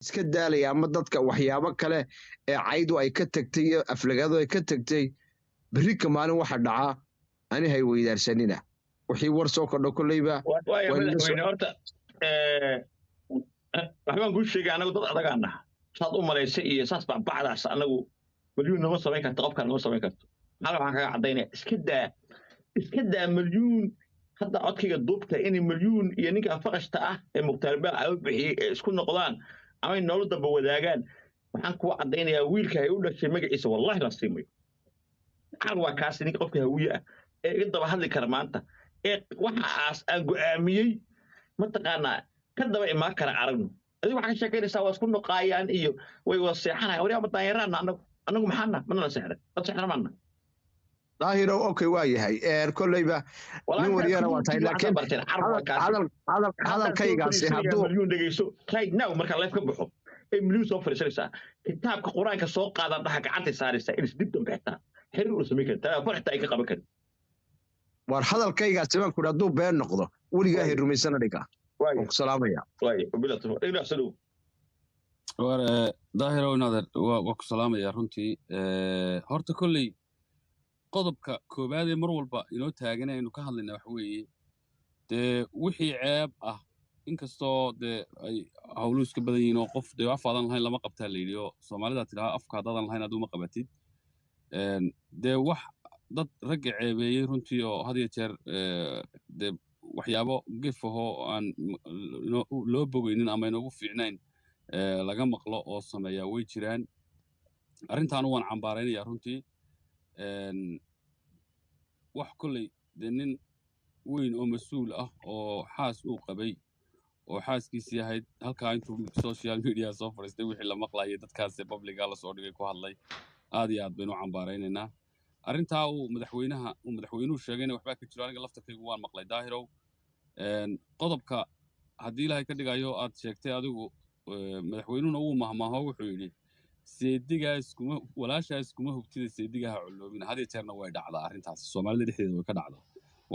iska daalaya ama dadka waxyaabo kale ee caydu ay ka tagtay iyo aflagaadu ay ka tagtay berri ka maalin waxa dhacaa ani hay weydaarsanina wixii war soo kordho kolleyba waayo madaxweyne horta waxbaan kuu sheegay anagu dad adagaan naha saad u malaysay iyo saas bacbacdaas anagu milyuun nama samayn karto qofkaan nama samayn karto maxaa waxaan kaga caddaynaya iska daa milyuun hadda codkayga duubta in milyuun iyo ninka faqashta ah ee mukhtaar baac u bixiyey ee isku noqdaan ama nolol damba wadaagaan waxaan kuwa caddaynayaa wiilka ay u dhashay magaciisa wallahi la siimayo maxaa waa kaasi ninka qofka hawiye ah ee iga daba hadli kara maanta ee waxaas aan go'aamiyey mataqaanaa ka daba imaan kara aragno adigu waxaa ka sheekaynaysaa waa isku noqaayaan iyo way wada seexanayaan wariyaa ma daanyaraana anagu maxaana mana la seexday dad seexna maana daahiro okay waa yahay kolleyba nin wariyana waa tahay laakiin hadalkaygaasi hadduu milyuun dhegeyso right now markaa life ka baxo ay milyuun soo fadhiisanaysaa kitaabka qur-aanka soo qaadan dhaha gacantay saaraysaa in isdib dambe xitaa xiriir uu samayn kartaa farxta ay ka qaban karin war hadalkaygaasi baan kudhi hadduu been noqdo weligaa hay rumaysana dhiga waan ku salaamaya war daahiro inaad waa ku salaamaya runtii horta kolley qodobka koobaad ee mar walba inoo taagan aynu ka hadlayna waxa weeye dee wixii ceeb ah inkastoo dee ay hawlu iska badan yihiin oo qof dee af aadan lahayn lama qabtaa la yidhi oo soomaalidaa tidhaha afka haddaadan lahayn aduu ma qabatid dee wax dad ragga ceebeeyey runtii oo had iyo jeer dee waxyaabo gef ahoo aan loo bogaynin ama inoogu fiicnayn laga maqlo oo sameeyaa way jiraan arrintaanu waan cambaaraynayaa runtii wax kolley dee nin weyn oo mas-uul ah oo xaas uu qabay oo xaaskiisii ahayd halkaa intuu social media soo fadhiistay wixii la maqlayay dadkaas publiga lasoo dhigay ku hadlay aad iyo aad baynu u cambaaraynaynaa arrintaa uu madaxweynuhu sheegayna waxbaa ka jiro aniga laftarkaygu waan maqlay daahirow qodobka haddii ilaahay ka dhigayo aad sheegtay adigu madaxweynuhuna wuu mahmaaho wuxuu yidhi walaashaas kuma hubtida seedigaha culloobina had iyo jeerna way dhacdaa arrintaasi soomaalida dhexdeeda way ka dhacdaa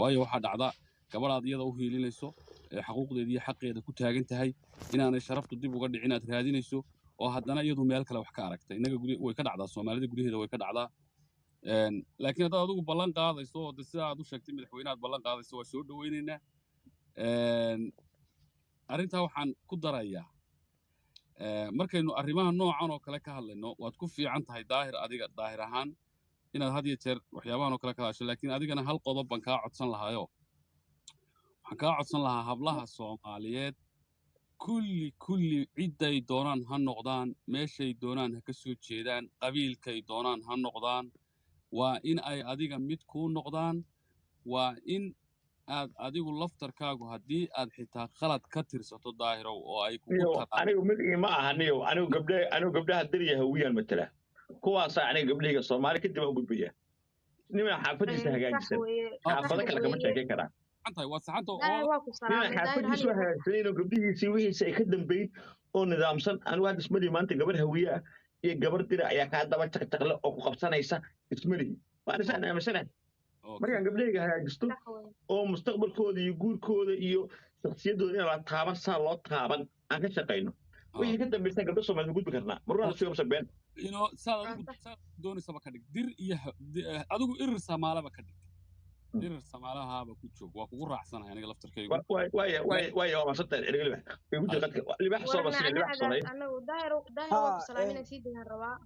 waayo waxaa dhacda gabadhaad iyada u hiilinayso ee xaquuqdeeda iyo xaqeeda ku taagan tahay inaanay sharaftu dib uga dhicin aad raadinayso oo haddana iyadu meel kale wax ka aragtay innaga way ka dhacdaa soomaalida gudaheeda way ka dhacdaa laakiin haddaad adigu ballan qaadayso oo de sida aad u sheegtay madaxweyne aad ballan qaadayso waa soo dhowaynaynaa arrintaa waxaan ku darayaa markaynu arrimaha noocan oo kale ka hadlayno waad ku fiican tahay daahir ahaan inaad had iyo jeer waxyaabahan oo kale ka hadasho laakiin adigana hal qodob baan kaa codsan lahaayo waxaan kaa codsan lahaa hablaha soomaaliyeed kulli cidday doonaan ha noqdaan meeshay doonaan ha ka soo jeedaan qabiilkay doonaan ha noqdaan waa in ay adiga mid kuu noqdaan waa in aad adigu laftarkaagu haddii aad xitaa khalad ka tirsato daahirow oo ay anigu mid ima ahaniyo anigu gabdhaha dariya hawiyaan matala kuwaasaa aniga gabdhahayga soomaali kadib aan u gudbaya nina xaafadiisa hagaajisan xaafado kale kama sheekayn karaan nina xaafadiisu hagaagsanayno gabdhihiisii wixiisa ay ka dambayn oo nidaamsan anigu hadda ismadii maanta gabar hawiye ah iyo gabar dira ayaa kaa daba jaqjaqle oo ku qabsanaysa ismadii waan isaan aaminsanahay markaan gabdhahayga hagaajisto oo mustaqbalkooda iyo guurkooda iyo shakhsiyaddooda in la taaban saa loo taaban aan ka shaqayno wixii ka dambaysan gabdho Soomaaliyeed gudbi karnaa maruna soo sabeen saad doonaysaba ka dhig dir iyo adigu irir Soomaalaba ka dhig irir Soomaalahaba ku joog waa kugu raacsanahay aniga laftarkaygu waay waa maasatan ergeliba way ku jirqad libax soo basay libax soo anagu daahir waa ku salaaminay si degan rabaa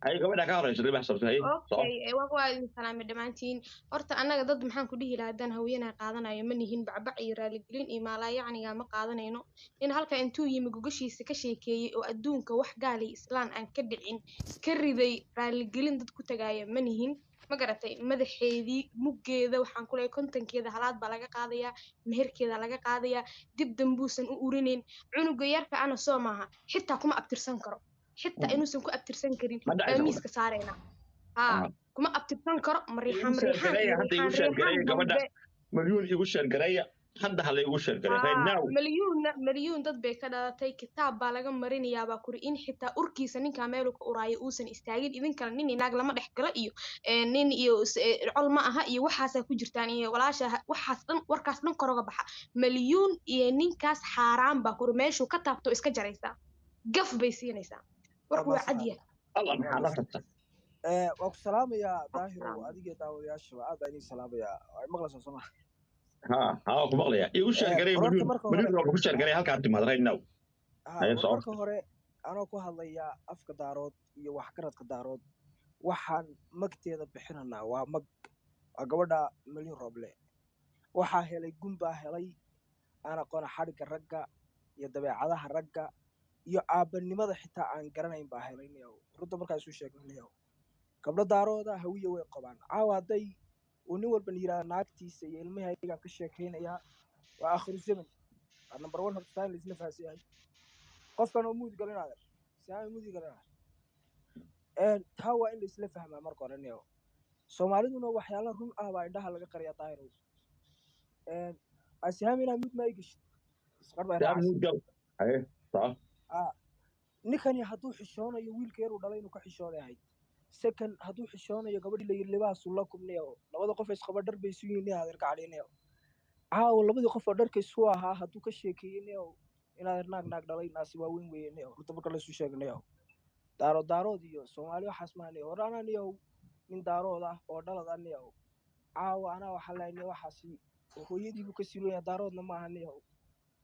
ay gabadha ka horeyso libax soo basay okay waa idin salaamay dhamaantiin horta anaga dad maxaan ku dhihi lahaa haddaan haweenay qaadanayo ma nihin bacbac iyo raaligelin iyo maalaa yacniga ma qaadanayno in halka intuu yimi gogashiisa ka sheekeeyey oo adduunka wax gaali islaan aan ka dhicin ka riday raaligelin dad ku tagaaya ma nihin ma garatay madaxeedii muggeeda waxaan ku leeyahay kontonkeeda halaad baa laga qaadayaa meherkeeda laga qaadayaa dib dambuusan u urinayn cunuga yarka ana soo maaha xitaa kuma abtirsan karo xitaa inuusan ku abtirsan karin miiska saarayna kuma abtirsan karo mariixan gabadha milyuun igu sheer gareeya hadda ha laygu sheergaray right now مليون dad bay ka dhalatay kitaab baa laga marinayaa baa kuri in xitaa urkiisa ninka meel ka uraayo uusan istaagin idin kale nin inaag lama dhex gala iyo nin iyo col ma aha iyo waxaas ku jirtaan iyo walaasha waxaas dhan warkaas dhan koroga baxa مليون iyo ninkaas xaaraan baa kuri meeshuu ka taabto iska jaraysaa gaf bay siinaysaa warku waa cadiya allah maxaa la rabta waa ku salaamayaa daahiro adiga daawadayaasha aad baan idin salaamayaa ay maqlaysaa soo maaha ها ku maqlaya igu sheergaray maliin ku sheergaray halka timaad right now marka hore anoo ku hadlayaa afka daarood iyo waxgaradka daarood waxaan magteeda bixinanaa waa mag gabadha Malin Roble waxaa helay gumbaa helay aan aqoon xariga ragga iyo dabeecadaha ragga iyo aabanimada xitaa aan garanayn baa helaynayo runta markaas uu sheegnayo gabdho daarooda hawiye way qabaan caawaday nin walba yiraahdo naagtiisa iyo ilmahayga ka sheekeynaya waa akhir zaman number 1 horta taan isla faasiyahay qofkan oo muud galinaada saay muud galinaada taa waa in isla fahmaa marka hore neeyo Soomaaliduna waxyaalo run ah baa indhaha laga qariyaa daahiro ashaamina mid ma igish ninkani hadduu xishoonayo wiilka yar uu dhalay inuu ka xishooday second hadduu xishoonayo gabadhii la yiri libaas ula kubneeyo labada qof is qaba dhar bay isu yihiin adeer ka cadheenayo labadii qof oo dharka isu ahaa hadduu ka sheekeeyo inaad naag dhalay naasi waa weyn weeynayo runta marka la isu sheegnayo daarood iyo Soomaali waxaas maanayo waraanaaniyo nin daarood ah oo dhaladaaniyo ana waxa leenahay waxaasi hooyadii buu ka siilooyaa daaroodna ma ahaniyo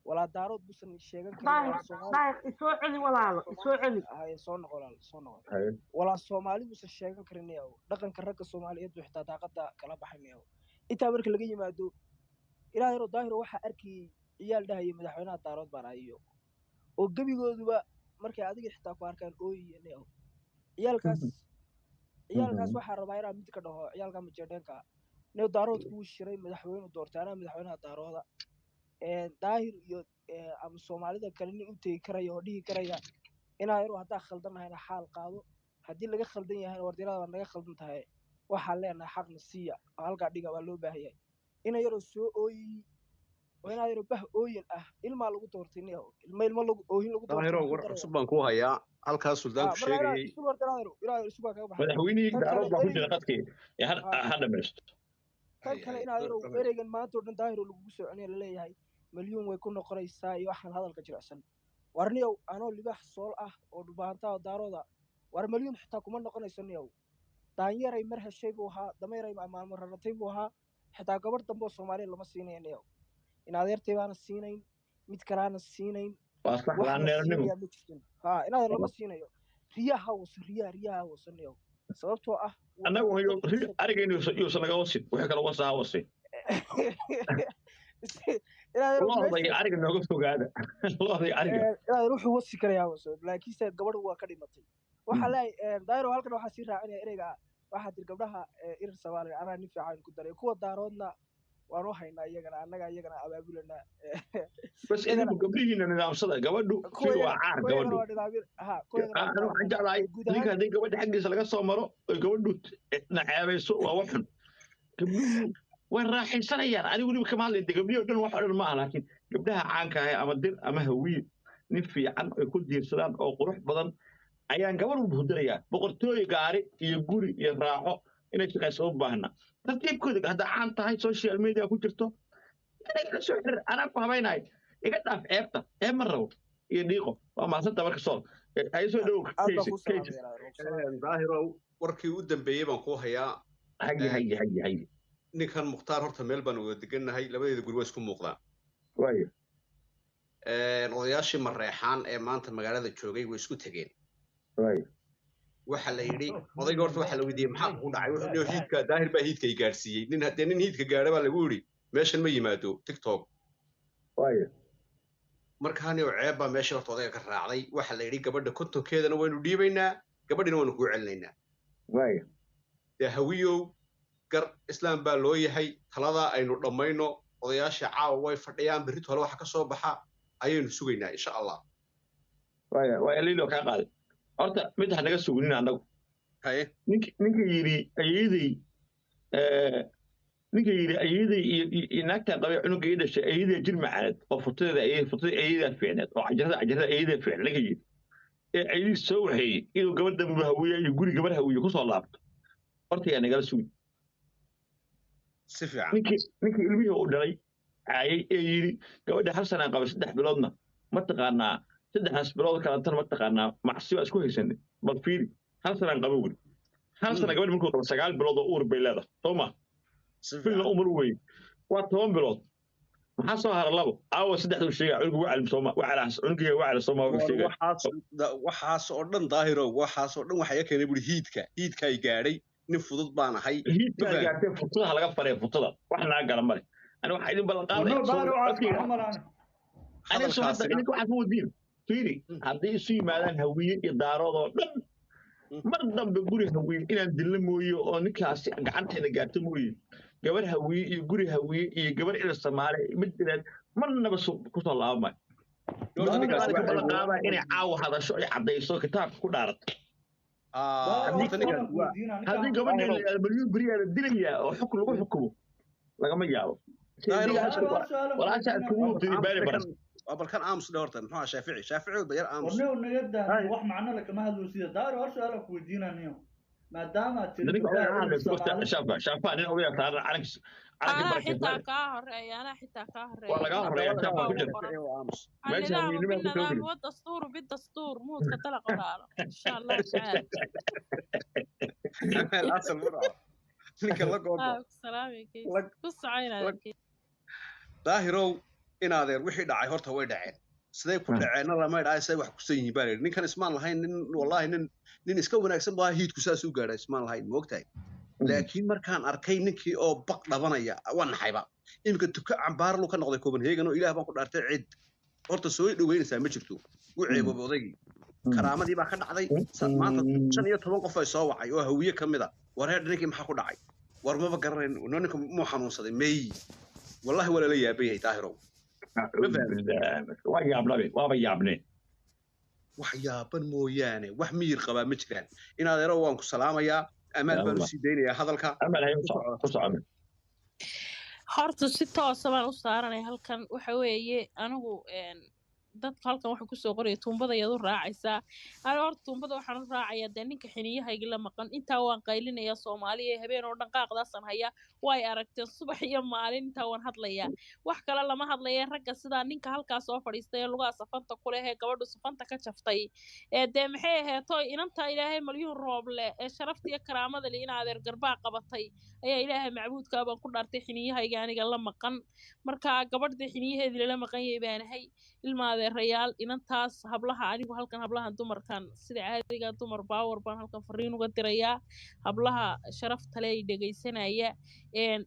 wala daarood busan sheegan karin Soomaali soo celi walaalo soo celi soo noqon wala Soomaali busan sheegan karinayo dhaqanka ragga Soomaaliyeed xitaa daaqada kala baxaynayo inta marka laga yimaado ilaahay daahiro waxa arkay ciyaal dhahay madaxweynaha daarood baraayo oo gabigooduba markay adiga xitaa ku arkaan ooyinayo ciyaalkaas waxa rabaa inaa mid ka dhaho ciyaalka ma jeedeenka neew daarood ku shiray madaxweynuhu doortaana madaxweynaha daarooda daahir iyo ama Soomaalida kale nin u teey karayo oo dhigi karaya inaa yaro hadaa khaldanahay xaal qaado hadii laga khaldan yahay wardirada waa naga khaldan tahay waxa leenahay xaq nasiya halka dhiga waa loo baahan yahay ina yaro soo ooyi ina yaro bah ooyin ah ilma lagu doortinayo ilma lagu ooyin lagu doortinayo daahiro war cusub baan ku hayaa halkaas suldaanku sheegay madaxweynihii daarood baa ku jira qadkii hadda meesto kan kale ina yaro ereygan maanta oo dhan daahiro lagu soo cunay la leeyahay مليون way ku noqonaysaa iyo waxaan hadalka jiracsan warniyow anoo libax sool ah oo dhubaanta daarooda war مليون xitaa kuma noqonayso niyow daanyaray mar heshay buu ahaa dameeray maalmo raratay buu ahaa xitaa gabar dambe oo Soomaaliyeed lama siinayn niyow in adeertay baana siinayn mid kalaana siinayn waa sax laaneernimo inaad lama siinayo riyaha wasa niyow sababtoo ah anagu arigaynu iyo laga wasin waxa kala wasaa wasin looday ariga nooga fogaada looday ariga wuxuu wasi karayaa waso laakiin se gabadhu waa ka dhimatay waxa la daayro halkan waxa si raacinaya ereyga waxa dir gabdhaha irir Soomaali ana nin fiican ku daray kuwa daaroodna waanu haynaa iyagana abaabulana bas inuu gabdhihiina nidaamsada gabadhu si waa caar gabadhu waxaan jeclahay ninka haddii gabadha xaggiisa laga soo maro oo gabadhu naceebayso waa waxun gabdhuhu way raaxaysanayaan adigu waliba kama hadlayda gabdhihi oo dhan wax oo dhan ma aha laakiin gabdhaha caanka ah ama dir ama hawiye nin fiican ay ku diirsadaan oo qurux badan ayaan gabar u buhdirayaa boqortooy gaari iyo guri iyo raaxo inay shaqayso u baahna tartiibkooda hadda caan tahay social media ku jirto inay soo xir anaa ku habaynahay iga dhaaf ceeb ma rabo iyo dhiiqo waa maasanta marka soo ay soo dhow daahiro warkii u dambeeyay baan ku hayaa hayi ninkan Mukhtaar horta meel baan uga degannahay labadeeda guri waa isku muuqdaan waayo odayaashii mareexaan ee maanta magaalada joogay way isku tageen waayo waxa la yiri odayga horta waxa la weydiiyay maxaa ku dhacay wuxuu hiidka daahir baa hiidka gaarsiiyay nin hiidka gaadhay baa lagu yiri meeshan ma yimaado TikTok waayo markaan iyo ceeb baa meesha horta odayga ka raacday waxa la yiri gabadha kontonkeedana waynu dhiibaynaa gabadhina waynu ku celinaynaa waayo hawiyo gar islaam baa loo yahay talada aynu dhamayno odayaasha caawa way fadhiyaan berrito hore waxa ka soo baxa ayaynu sugaynaa insha Allah waayo liilo ka qaaday horta mid waxa naga sugnina anagu ninka yiri ayidii ninka yidhi ayeeday iyo naagtaa qabay cunuga ii dhashay ayeedaa jir macaaneed oo furtadeeda ayeedaa fiicneed oo cajarada ayeedaa fiicneed ninka yidhi ee ayadii soo waxeeyey inuu gabadha hawiye iyo guri gabar hawiye kusoo laabto horta yaa nagala sugi si fiican ninkii ilmihii uu dhalay caayay ee yidhi gabadha hal sanaan qabay 3 biloodna mataqaanaa 3 bilood kalantana mataqaanaa macsi waa isku haysanay bal fiiri hal sanaan qabay weli hal sana gabadha markuu qabo 9 bilood oo uur bay leedahay soo ma bilna umar wey waa 10 bilood maxaa soo hara labo aawa 3 sheega cunuga waa calim sooma waa calaas cunuga waa calaas sooma wuxuu sheegay waxaas oo dhan daahiro waxaas oo dhan waxa keenay buri hiidka ay gaadhay nin fudud baan ahay hiidka ay gaartay futada laga faray futada wax naga gala male ana waxa idin balan qaaday ana soo hadda idinku waxa ku wadiin fiiri haddii isu yimaadaan hawiye iyo daarood oo dhan mar dambe guri hawiye inaan dilna mooyo oo ninkaasi gacanteena gaarto mooyo gabar hawiye iyo guri hawiye iyo gabar ila Soomaali mid jiraan marnaba ku soo laabmay inay caawa hadasho ay cadayso kitaabka ku dhaarato haddii gabadha milyan beriyaada dilaya oo xukun lagu xukumo lagama yaabo walaasha kugu tiri baari baran balkan aamus dhortan muxuu shaafici bayar aamus warnoo nagada wax macno la kama hadlo sida daaro hor su'aal ku weydiinanayo maadaama shaafa nin ogeey taariikh calankiis xitaa ka horeeya ana xitaa ka horeeya waa laga horeeya shaafa ku jira meesha wiilima ku jira والدستور بالدستور مو كتلا قرار ان شاء الله تعالى الاصل مرة لك الله قول السلام عليكم بص عينا داهرو in adeer wixii dhacay horta way dhaceen sidee ku dhaceen lama dhaay say wax ku san yihiin baa ninkan ismaan lahayn nin wallahi nin iska wanaagsan baa hiidku saas u gaaray ismaan lahayn moogtahay laakiin markaan arkay ninkii oo baq dhabanaya waan naxayba imika tuka cambaar lu ka noqday Copenhagen oo Ilaahay baan ku dhaartay cid horta soo dhaweynaysaa ma jirto u ceebab odaygii karaamadii baa ka dhacday maanta 15 qof ay soo wacay oo hawiye kamid ah wareer ninkii maxaa ku dhacay war maba garanayn ninka mu xanuunsaday may wallahi wala la yaabay daahiro waxyaaban mooyaane wax miyir qabaa ma jiraan in adeero waan ku salaamayaa amaal baan u sii daynayaa hadalka horta si toos ah baan u saaranay halkan waxa weeye anigu dadka halkan waxa ku soo qoraya tuumbada iyadu raacaysa ana horta tuumbada waxaan u raacayaa de ninka xiniyahayga la maqan inta waan qaylinaya Soomaaliya habeen oo dhan qaaqdaasan haya way aragteen subax iyo maalin inta waan hadlayaa wax kale lama hadlayo ragga sida ninka halkaas soo fadhiistay ee lugaha safanta ku leh ee gabadhu safanta ka jaftay de maxay ahaatay inanta Ilaahay maliyun roob leh ee sharafta iyo karaamada leh in adeer garbaa qabatay ayaa Ilaahay macbuudka baan ku dhaartay xiniyahayga aniga la maqan marka gabadha xiniyaheedii la maqan yahay baanahay ilmaade reyaal inantaas hablaha anigu halkan hablaha dumarkan sida caadiga dumar power baan halkan fariin uga dirayaa hablaha sharafta leh dhageysanaya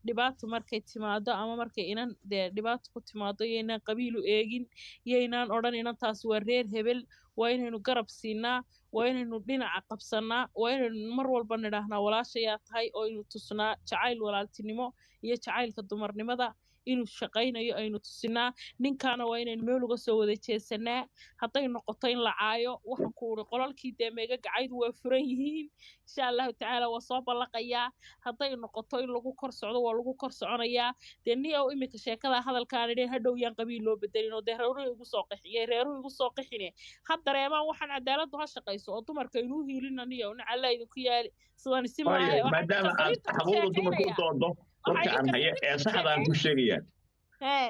dhibaato markay timaado ama markay inan dhibaato ku timaado yeena qabiil u eegin yeena oran inantaas waa reer hebel waa inaynu garab siinaa waa inaynu dhinaca qabsanaa waa inaynu mar walba nidhaahnaa walaashayaa tahay oo inuu tusnaa jacayl walaaltinimo iyo jacaylka dumarnimada inuu shaqaynayo aynu tusinaa ninkaana waa inaynu meel uga soo wada jeesanaa hadday noqoto in la caayo waxaan ku uri qolalkii deemeega gacaydu waa furan yihiin insha allahu tacaala waa soo ballaqayaa hadday noqoto in lagu kor socdo waa lagu kor soconayaa dee ni ow imika sheekada hadalkaan idhin hadhow yaan qabiil loo bedelin oo dee reeruhu igu soo qixiyey reeruhu igu soo qixine ha dareemaan waxaan cadaaladdu ha shaqayso oo dumarka inuu hiilina niyo nacalla idinku yaali sidaan isi maahe maadaama aad xabuuda dumarka u doodo marka aan haya ee saxdaan ku sheegayaan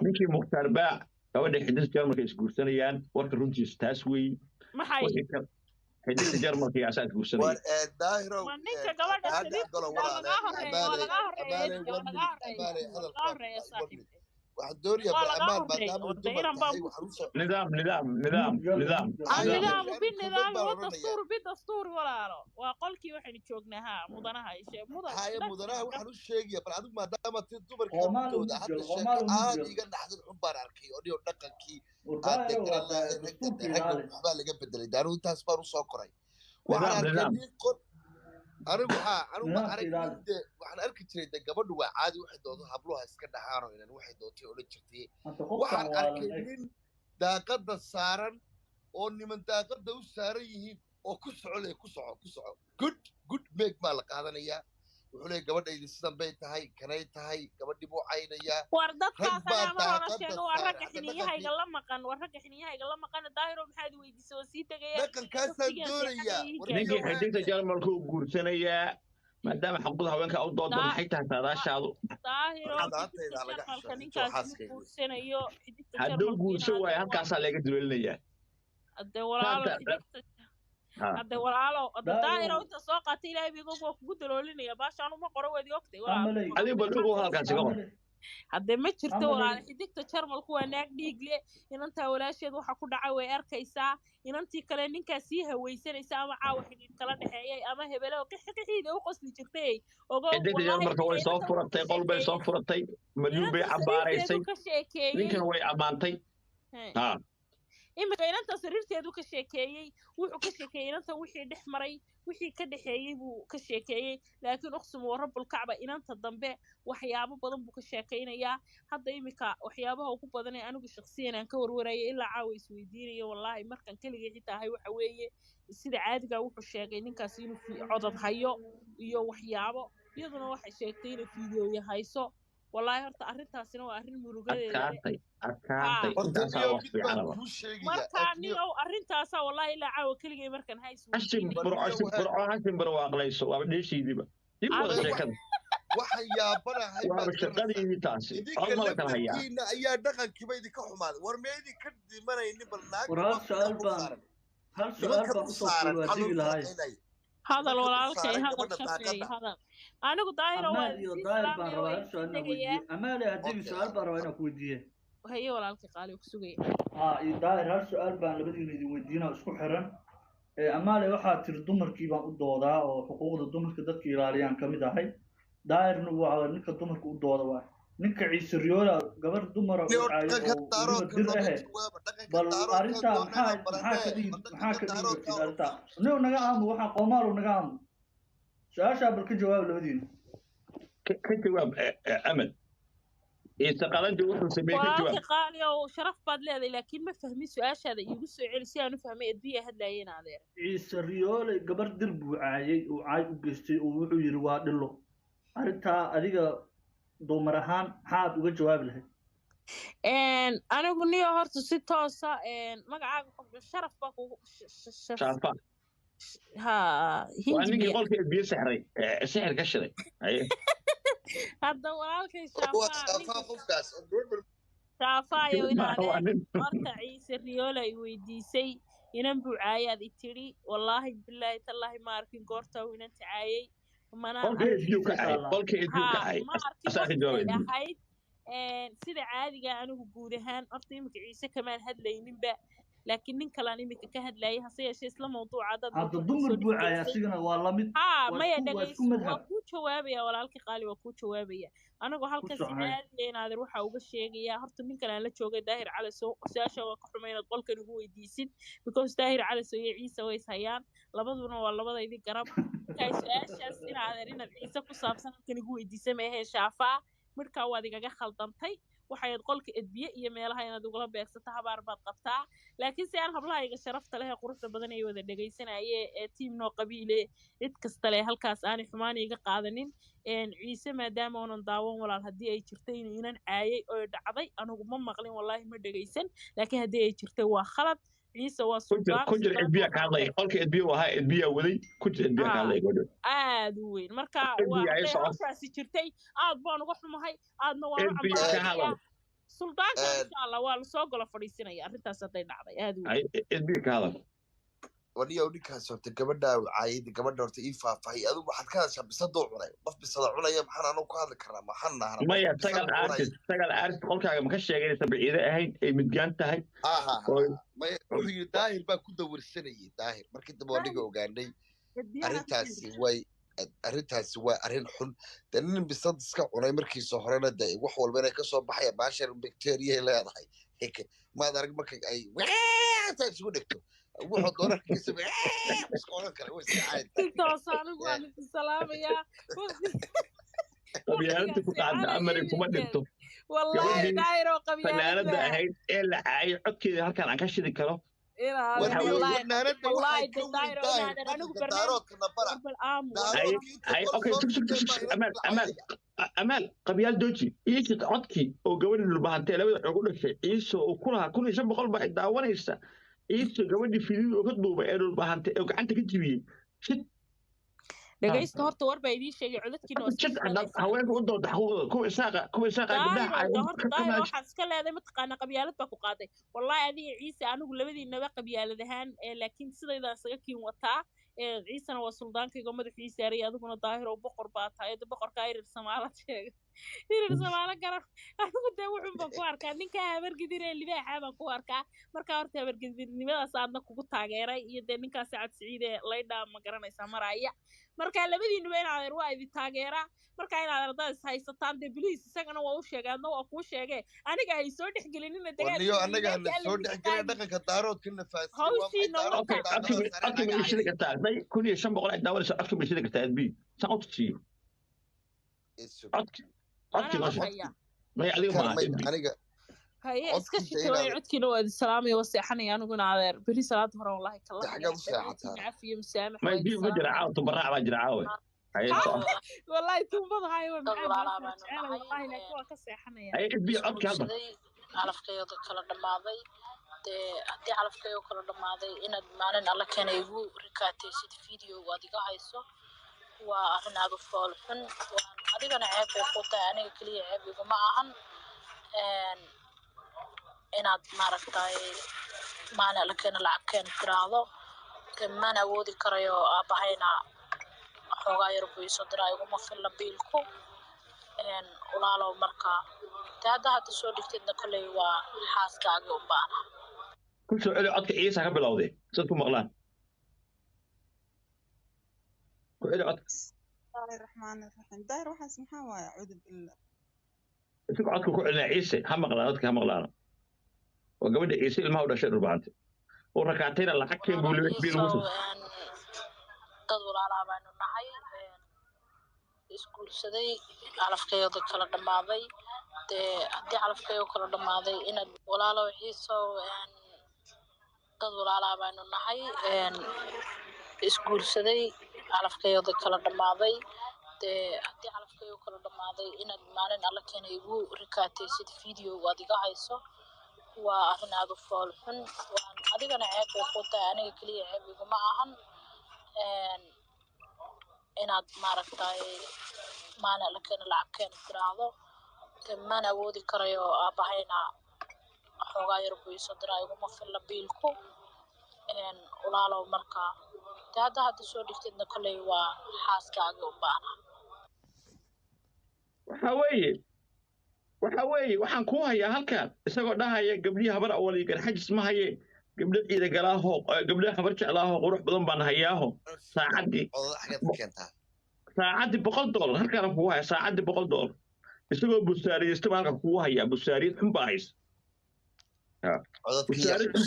ninkii mukhtaar baa gabadha xidis jarmalka isguursanayaan warka runtiisa taas weyn maxay xidis jarmalka yaa saad guursanaya daahiro ninka gabadha xidis laga horeeyo waxaan doonayaa bal amaan maadaama nidaam بالنظام والدستور بالدستور walaalo waa qolkii waxaan joognaa mudanaha mudanaha waxaan u sheegayaa bal adigu maadaama tii dumarka gabadhooda hadda sheeko aad iga dhaxdin xun baan arkay oo dhiyo dhaqankii aad waxbaa laga bedelay daanu intaas baan u soo koray waxaan arkay anigu ma aragin waxaan arki jiray de gabadhu waa caadi waxay doonto habluha iska dhaxaano inaan waxay doontay oo la jirtay waxaan arkay nin daaqada saaran oo niman daaqada u saaran yihiin oo ku soco good meeg baa la qaadanayaa wuxuu leeyahay gabadhaydi sidan bay tahay kanay tahay gabadhii buu caynayaa war dadkaas baa ayaa mar hore daaqada sheegay waa saaran ragga hadda xiniyahayga la maqan war ragga xiniyahayga la maqan daahiro maxaad weydiisay oo sii tegaya dhaqankaasaan waqtigan doonayaa seexanayay war ninkii niyo xidigta jarmalku guursanayaa maadaama xuquuqda haweenka u doodo maxay tahay saadaashaadu daahiro cadaantayda xididka laga jarmalka xisho intuu ninkaas ma xaaskayga guursanayo xididka hadduu jarmalku guurso waayo inaad halkaasaa laga duleelinayaa hadee walaalo xididka hadee walaalo daahiro inta soo qaatay ilaahay bigo waa kugu daloolinaya baashaan uma qoro weedi ogtay walaalo adiga bal ugu halkaasi ka qor haddee ma jirto walaalo xididka jarmalku waa naag dhiig leh inantaa walaasheed waxa ku dhacay way arkaysaa inantii kale ninkaas sii hawaysanaysa ama caawa xidhiid kala dhexeeyay ama hebelo qixiida u qosli jirtay ogo xidigta jarmalka way soo furatay qol bay soo furatay madyuun bay cabaaraysay ninkan way ammaantay imika inanta sariirteedu ka sheekeeyey wuxuu ka sheekeeyey inanta wixii dhex maray wixii ka dhexeeyey buu ka sheekeeyey laakiin uqsimu wa rabbul kacba inanta dambe waxyaabo badan buu ka sheekaynayaa hadda imika waxyaabaha ugu badan ee anigu shakhsiyan aan ka warwaraya ilaa caawa isweydiinayo wallaahi markan keligay xitaa ahay waxa weeye sida caadiga wuxuu sheegay ninkaas inuu codad hayo iyo waxyaabo iyaduna waxay sheegtay inay fiidiyooya hayso والله هرت أرنتها سنة وأرن مرقدة مركاني أو أرنتها سا والله إلا عاو كل جي مركن هاي سوي هاشم برو أغليسو وابديش يديبا يبغى شكل waxyaabana shaqadii taasi idinka ayaa dhaqankiiba idinka xumaad war meedii ka dhimanayni balnaag hal su'aal baan usoo kulwaadigi lahay هذا الوالكي هذا الشفعي هذا أنا قلت داير داير بان روا هل سؤال نوديه أمالي هديك سؤال بان روا أنا كوديه وهي والكي قالوا كسوقي داير هل سؤال بان لبدي ودينا اسكو حرن أمالي waxaa tir dumarkii baan u doodaa oo xuquuqda dumarka dadka ilaaliyaan kamid ahay daayirna waa ninka dumarka u dooda waa ninka ciise riyoola gabar dumar oo caayo dir bal arinta maxaa ka dhigi arinta noo naga aamu waxa qoomaal naga aamu su'aasha bal ka jawaab labadiina ka jawaab amal استقالنتي وحو سميه كجواب قال يا شرف باد لهدي لكن ما فهمي سؤاشاده igu soo celisay aan fahmay adbiya hadlayeen adeer ciise riyoola gabar dir buu caayay oo caay u geystay oo wuxuu yiri waa dhilo arinta adiga dumar ahaan maxaad uga jawaabi lahayd anigu niyo horta si toosa magacaaga sharaf baa kugu sharafa ha hindi qolka biyo sixray sixir ka shiday hadda walaalkay shaafayo inaad horta ciise riyoola ay weydiisay inan buu caayaad i tiri wallaahi bilaahi tallaahi ma arkin goorta uu inan tacaayay ahayd sida caadiga anigu guud ahaan horta imika ciise kamaan hadlayninba laakiin nin kalaan imika ka hadlayay hase yeeshee isla mawduuca dad hadda dumar buu caaya asigana waa la mid maya dhagayso waa kuu jawaabaya walaalkii qaali waa kuu jawaabaya anigu halkaas caadiga inaadeer waxaa uga sheegayaa horta nin kalaan la joogay daahir calasow su-aasha waa ka xumay inaad qolkan ugu weydiisid because daahir calasow iyo ciise way hayaan labaduna waa labadaydii garab markaa su-aashaas inaadeer inaad ciise ku saabsan halkan igu weydiisa meehee shaafaa markaa waad igaga khaldantay waxayd qolka edbiye iyo meelaha inaad ugula beegsato habaar baad qabtaa laakiin si aan hablahayga sharafta leh quruxda badan ay wada dhagaysanayee ee tiim noo qabiile cid kasta leh halkaas aanay xumaan iga qaadanin ciise maadaama oonan daawan walaal haddii ay jirtay inuu inan caayay oo dhacday anigu ma maqlin wallaahi ma dhagaysan laakiin haddii ay jirtay waa khalad ciise waa kujir edbiya ka hadlay qolka edbiya waa edbiya waday kujir edbiya ka hadlay aad u weyn marka waa jirtay aad baan uga xumahay aadna waa suldaanka insha allah waa lasoo golo fadhiisinaya arrintaas hadday dhacday aad u weyn edbiya ka hadlay waniyo ninkaas horta gabadha caayid gabadha horta ii faahfaahay adigu waxaad ka hadashaa bisadoo cunay qof bisada cunaya maxaan anu ku hadli karnaa maxaan nahnaa maya sagal artist qolkaaga ma ka sheeganaysa baciide ahayd ay midgaan tahay maya wuxuu yidhi daahir baa ku dawirsanayay daahir markii dambe waa niga ogaanay arrintaasi waa arrin xun dee nin bisad iska cunay markiisa horena de wax walba inay kasoo baxaya baashar bacteriyaay leedahay maad arag marka ay isugu dhegto wuxuu doonarkiisa iska oran kara way iska caayid tigtoosaanigu waan idin salaamayaa qabyaaladda ku qaadda amari kuma dhigto wallahi daayiro qabyaaladda fanaanada ahayd ee la caayay codkeeda halkan aan ka shidi karo والله دايرة أنا أقول برنامج أمال قبيال دوجي إيش عدكي أو جواني اللي بهانتي لو يقول لك إيش وكلها كل شيء بقول بعد داونيسا إيش جواني فيلم وكتبوا بقولوا بهانتي أو أنت كتبي شت dhagaysta horta war baa idiin sheegay codadkiina waa شت haweenku u dooda xuquuqda kuwa isaaqa daahiro horta daahiro waxaad iska leedahay mataqaana qabyaalad baa ku qaaday wallahi adiga ciise anigu labadiinaba qabyaalad ahaan laakiin sidaydaan isaga kiin wataa ciisena waa suldaankayga madaxiisa saaray adiguna daahiro boqor baa tahay boqorka irir Soomaaliya sheegay irir Soomaaliya garan anigu dee wuxuu baan ku arkaa ninka habargidin ee libaaxa baan ku arkaa marka horta habargidinimadaas aadna kugu taageeray iyo dee ninkaas Sacad Siciid ee laydha ma garanaysaa maraya marka labadiinuba inaad waa idin taageeraa marka inaad ardays haysataan de biliis isagana waa u sheegaadna waa kuu sheegay aniga ay soo dhexgelinina dagaal aniga la soo dhexgelin dhaqanka daaroodkina faasiyo كل يشم بقول عند دولة أكتر من شيء كتاب بي سأقول شيء ما يعلم ما هي اسكت شوي عدكي لو السلام يوسحني أنا قلنا على بري صلاة مرة والله كلا حاجة مساحتها عافية مسامح ما يجي مجرى عاود تبرع مجرى عاود والله تومض هاي والله لكن كسيحني أي بي عدك هذا على فكرة كلا دماغي haddii calafkay oo kala dhamaaday inaad maalin alla keenay igu rikaataysid video adiga hayso waa arrin aad u fool xun adigana ceeb bay ku tahay aniga kaliya ceeb iguma ahan inaad maaragtay maalin alla keena lacag keena tiraahdo mana awoodi karayo aabahayna xoogaa yar buu isoo diraa iguma filla biilku walaalow marka hadda soo dhigtidna kolley waa xaaskaagii u baana كل شيء على عدك عيسى قبل أوضي صرتوا مغلان كل على عدك بسم الله الرحمن الرحيم داير واحد اسمها وأعوذ بالله تقول عدك كل على عيسى هم مغلان عدك هم مغلان وقبل عيسى ما هو ده شيء ربعانت وركعتين الله حكيم بيلوسوا تدور على بانو نحي iskuul saday calafkeeyo kala dhamaaday haddii calafkeeyo kala dhamaaday inaad walaalo xiiso dad walaalaha baanu nahay isguursaday calafkeeyo kala dhamaaday haddii calafkeeyo kala dhamaaday inaad maalin alla keenay igu rikaataysid video adiga hayso waa arrin aad u fool xun adigana ceeb bay ku tahay aniga kaliya ceeb iguma ahan inaad maaragtay maalin alla keena lacag keena tiraahdo mana awoodi karayo aabahayna xoogaa yar buu isoo diraa iguma filla biilku walaalow marka hadda soo dhigtidna kolley waa xaaskaagii u baana waxa weeye waxaan ku hayaa halkan isagoo dhahaya gabdhihii habar awal iyo garxajis ma haye gabdho ciida galaaho gabdho habar jeclaaho qurux badan baan hayaaho saacadii $100 halkaan kugu haya saacadii $100 isagoo busaariyeysta halkan kugu hayaa busaariyad xun baa haysa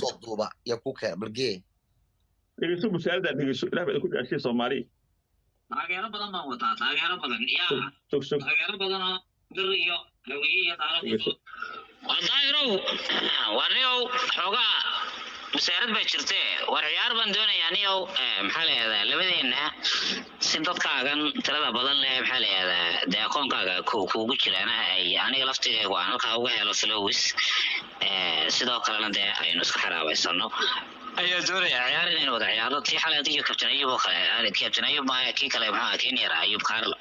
soo duuba ya ku keen balgee dhegeyso busaarida dhegeyso ilaah baa ku dhaashay Soomaaliya taageero badan baan wataa taageero badan taageero badan dir iyo hawiye iyo taariikh wadaayro wariyow xogaa مسيرات بجرتة وريار بندوني يعني أو محل هذا لبدينا سنتات كاغن ترى بدن له محل هذا دقون كاغا كوكو كيرانا يعني لفتي وأنا كاوجه على فلوس سيدا كلنا ده أي نسخة حرام يصنو أي زوري عيار إنه وضع عيار تي حالة كابتن أيوب وخير كابتن أيوب ما كي كلا يبغى كيني رأي أيوب كارل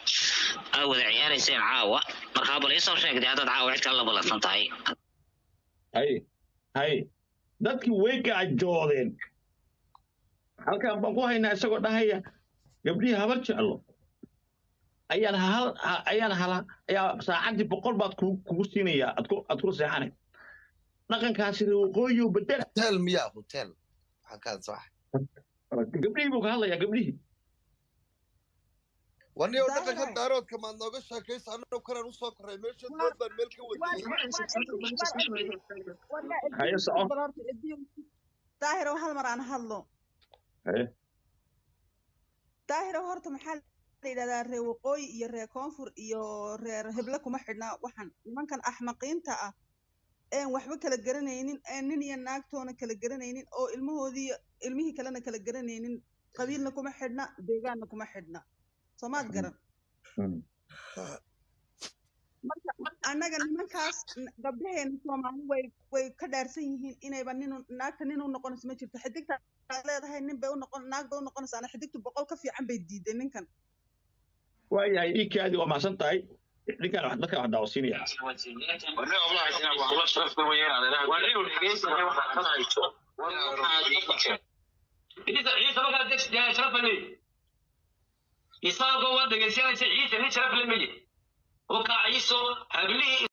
أو وضع عيار يصير عاوة مرحبا ليس وشيك ده هذا عاوة كلا بلا سنتاي هاي dadkii way gaajoodeen halkaan baan ku haynaa isagoo dhahaya gabdhihii habar jeclo ayaa saacadii 100 baad kugu siinayaa aad ku seexanay dhaqankaasi waqooyi bedela hotel miyaa hotel halkaan sax gabdhihii buu ka hadlayaa gabdhihii waniyo dhaqanka daaroodka maad nooga sheekaysa annagu kalaan u soo koray meesha dood baan meel ka wadayay daahiro hal mar aan hadlo daahiro horta maxaa la yidhahdaa reer waqooyi iyo reer koonfur iyo reer heble kuma xidhna waxaan nimankan axmaqiinta ah waxba kala garanaynin nin iyo naagtoona kala garanaynin oo ilmihii kalena kala garanaynin qabiilna kuma xidhna deegaanna kuma xidhna soomaad garan marka annaga nimankaas gabdhaheena Soomaali way ka dhaarsan yihiin inayba naagta nin u noqonayso ma jirto xidigta leedahay nin bay u noqon naag bay u noqonaysaa ana xidigtu 100 ka fiican bay diiday ninkan waayahay iikaadi waa mahadsan tahay ninkan wax dadka wax daawasiinaya isagoo wadagaysanaysa ciise nin sharaf leh ma yahay oo ka ciiso hablihi